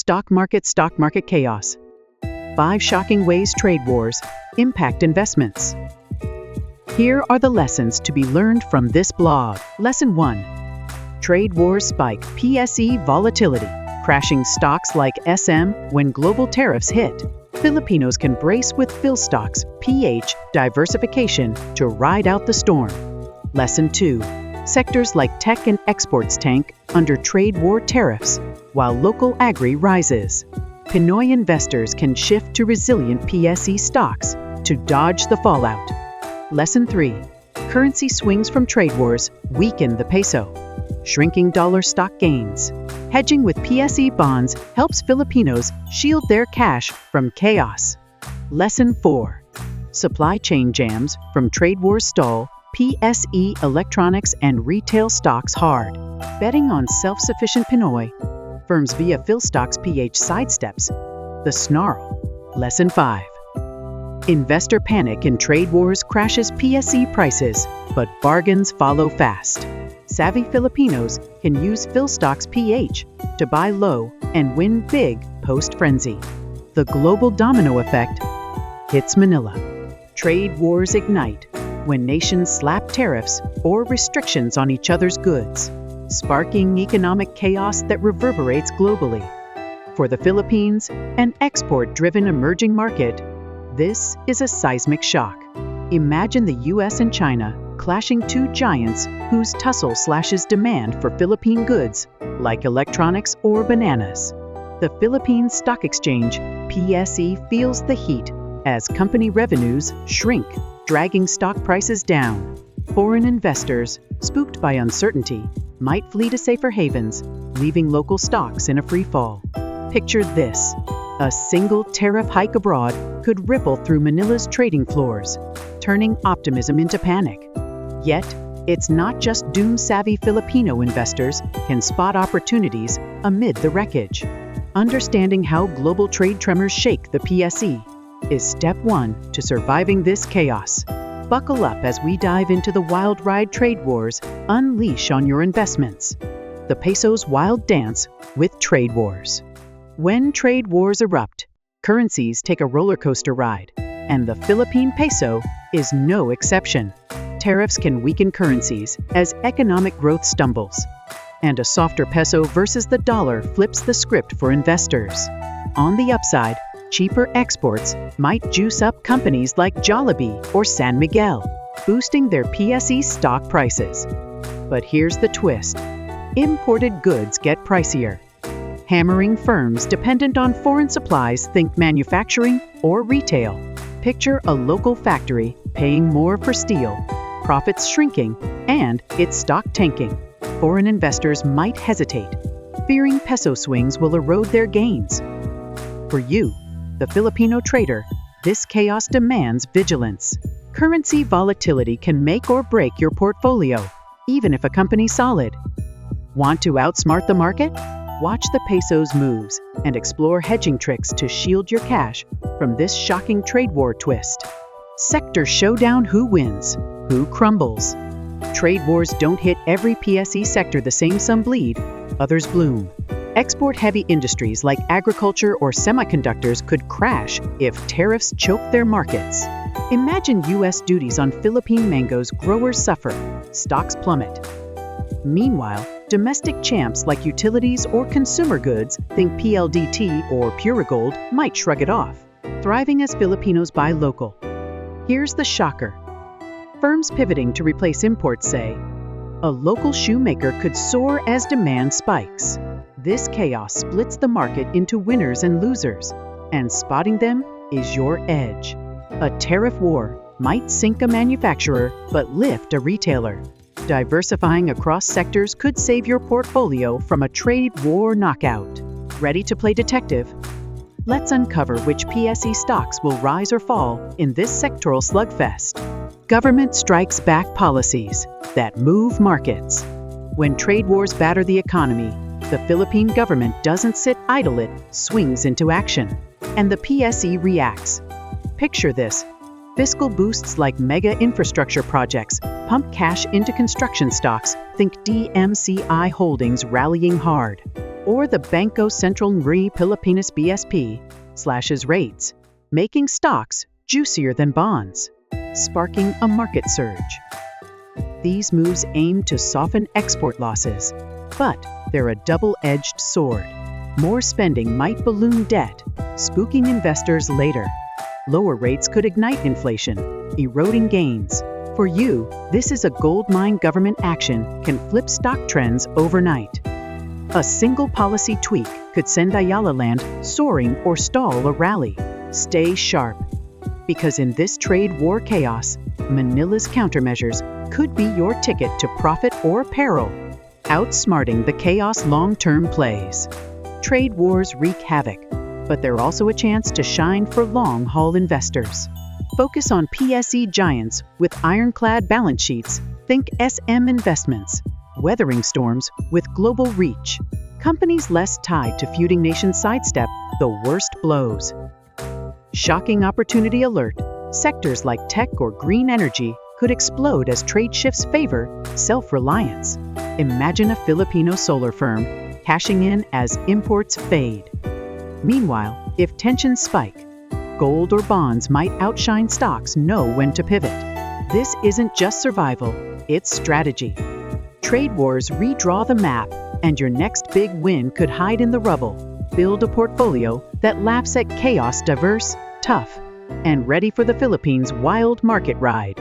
Stock market chaos. 5 shocking ways trade wars impact investments. Here are the lessons to be learned from this blog. Lesson 1. Trade wars spike PSE volatility, crashing stocks like SM when global tariffs hit. Filipinos can brace with PhilStocks PH diversification to ride out the storm. Lesson 2. Sectors like tech and exports tank under trade war tariffs, while local agri rises. Pinoy investors can shift to resilient PSE stocks to dodge the fallout. Lesson 3. Currency swings from trade wars weaken the peso. Shrinking dollar stock gains. Hedging with PSE bonds helps Filipinos shield their cash from chaos. Lesson 4. Supply chain jams from trade wars stall PSE electronics and retail stocks hard. Betting on self-sufficient Pinoy firms via PhilStocks PH sidesteps the snarl. Lesson 5. Investor panic in trade wars crashes PSE prices, but bargains follow fast. Savvy Filipinos can use PhilStocks PH to buy low and win big post-frenzy. The global domino effect hits Manila. Trade wars ignite when nations slap tariffs or restrictions on each other's goods, sparking economic chaos that reverberates globally. For the Philippines, an export-driven emerging market, this is a seismic shock. Imagine the US and China clashing, two giants whose tussle slashes demand for Philippine goods like electronics or bananas. The Philippine Stock Exchange, PSE, feels the heat as company revenues shrink, dragging stock prices down. Foreign investors, spooked by uncertainty, might flee to safer havens, leaving local stocks in a free fall. Picture this. A single tariff hike abroad could ripple through Manila's trading floors, turning optimism into panic. Yet, it's not just doom-savvy Filipino investors can spot opportunities amid the wreckage. Understanding how global trade tremors shake the PSE is step 1 to surviving this chaos. Buckle up as we dive into the wild ride trade wars unleash on your investments. The peso's wild dance with trade wars. When trade wars erupt, currencies take a roller coaster ride, and the Philippine peso is no exception. Tariffs can weaken currencies as economic growth stumbles, and a softer peso versus the dollar flips the script for investors. On the upside, cheaper exports might juice up companies like Jollibee or San Miguel, boosting their PSE stock prices. But here's the twist. Imported goods get pricier. Hammering firms dependent on foreign supplies, think manufacturing or retail. Picture a local factory paying more for steel, profits shrinking, and its stock tanking. Foreign investors might hesitate, fearing peso swings will erode their gains. For you, the Filipino trader, this chaos demands vigilance. Currency volatility can make or break your portfolio, even if a company's solid. Want to outsmart the market? Watch the peso's moves and explore hedging tricks to shield your cash from this shocking trade war twist. Sector showdown: who wins, who crumbles? Trade wars don't hit every PSE sector the same. Some bleed, others bloom. Export-heavy industries like agriculture or semiconductors could crash if tariffs choke their markets. Imagine US duties on Philippine mangoes, growers suffer, stocks plummet. Meanwhile, domestic champs like utilities or consumer goods, think PLDT or Purigold, might shrug it off, thriving as Filipinos buy local. Here's the shocker. Firms pivoting to replace imports say, a local shoemaker could soar as demand spikes. This chaos splits the market into winners and losers, and spotting them is your edge. A tariff war might sink a manufacturer but lift a retailer. Diversifying across sectors could save your portfolio from a trade war knockout. Ready to play detective? Let's uncover which PSE stocks will rise or fall in this sectoral slugfest. Government strikes back policies that move markets. When trade wars batter the economy, the Philippine government doesn't sit idle, it swings into action. And the PSE reacts. Picture this. Fiscal boosts like mega infrastructure projects pump cash into construction stocks, think DMCI Holdings rallying hard. Or the Banco Central ng Pilipinas BSP slashes rates, making stocks juicier than bonds, sparking a market surge. These moves aim to soften export losses, but they're a double-edged sword. More spending might balloon debt, spooking investors later. Lower rates could ignite inflation, eroding gains. For you, this is a goldmine. Government action can flip stock trends overnight. A single policy tweak could send Ayala Land soaring or stall a rally. Stay sharp, because in this trade war chaos, Manila's countermeasures could be your ticket to profit or peril, outsmarting the chaos long-term plays. Trade wars wreak havoc, but they're also a chance to shine for long-haul investors. Focus on PSE giants with ironclad balance sheets. Think SM Investments, weathering storms with global reach. Companies less tied to feuding nations sidestep the worst blows. Shocking opportunity alert. Sectors like tech or green energy could explode as trade shifts favor self-reliance. Imagine a Filipino solar firm cashing in as imports fade. Meanwhile, if tensions spike, gold or bonds might outshine stocks know when to pivot. This isn't just survival, it's strategy. Trade wars redraw the map, and your next big win could hide in the rubble. Build a portfolio that laughs at chaos, diverse, tough, and ready for the Philippines' wild market ride.